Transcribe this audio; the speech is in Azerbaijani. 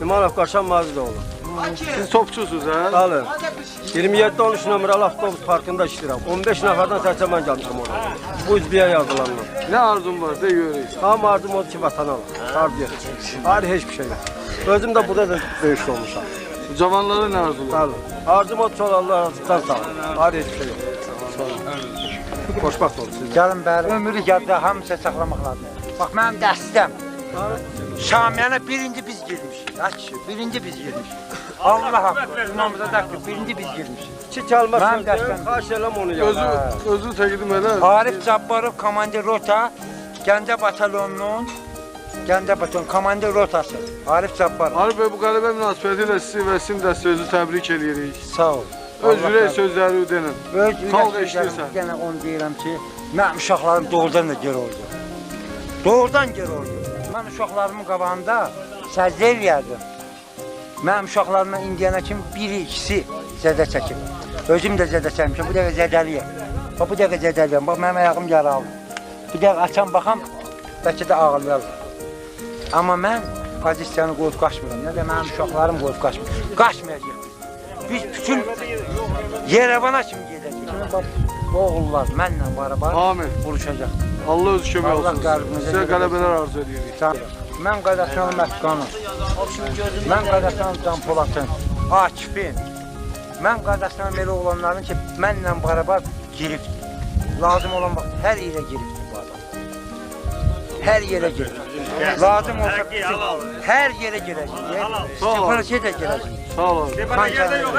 İmanov Qaşan Mazidoğlu. Siz topçusunuz ha? Bəli. 27-13 nömrəli avtobus parkında işləyirəm. 15 nəfərdən təkcə mən gəlmişəm oraya. Bu üzbiyə yazılanlar. Ne arzun var de görürüz. Tam arzum odur ki, vətana alım. Harbiyə. Hayır, heç bir şey yox. Özüm də burada da döyüşdə olmuşam. Cavanlara ne arzun var? Bəli. Arzum odur ki, Allah razıdan sağ olun. Hayır, heç bir şey yox. Xoşbaxt olun siz. Gəlin bəri, ömürlü gəldi, hamısı saxlamaq lazım. Bax, mənim dəstəm. Şamiyana birinci biz girmişik. Açı, birinci biz girmişik. Allah haqqı, imamıza da ki, birinci biz girmişik. İki kəlmə Mənim söz deyim, dəstəm. xahiş eləm onu yazın. Özü təqdim elə. Arif Cabbarov, komandir rota, Gəncə batalyonunun, Gəncə batalyon, komandir rotası. Arif Cabbarov. Arif Bey, bu qələbə münasibətilə sizi və sizin dəstənizi təbrik edirik. Sağ ol. Öz ürək sözləri ödənin. Öz Xalq ürək eşidirsən. sözləri, yenə onu deyirəm ki, mənim uşaqlarım doğrudan da geri oldu. Doğrudan geri oldu. Mən uşaqlarımın qabağında səcdə eləyərdim. Mənim uşaqlarımla indiyənə kimi biri, ikisi zədə çəkib. Özüm də zədə çəkmişəm, bu dəqiqə zədəliyəm. Bax, bu dəqiqə zədəliyəm, bax, mənim ayağım yaralı. Bir dəqiqə açam, baxam, bəlkə də ağlayalım. Amma mən pozisiyanı qoyub qaçmıram, nə də mənim uşaqlarım qoyub qaçmır. Qaçmayacaq. Biz bütün Yerevana kimi gedəcək. Bax, oğullar mənlə barabar Amin. vuruşacaq. Allah öz kömək Allah olsun. qəlbinizə Sizə göre qələbələr arzu edirik. Mən Qadaşan Məhqanım. Mən Qadaşan Can Polatın, Akifin. Mən Qadaşan belə olanların ki, mənlə barabar giribdir. Lazım olan vaxt hər yerə giribdir bu adam. Hər yerə giribdir. Lazım olsa hər yerə girəcək. Sağ ol. Separasiya da girəcək. Sağ olun. Xankəndə yox,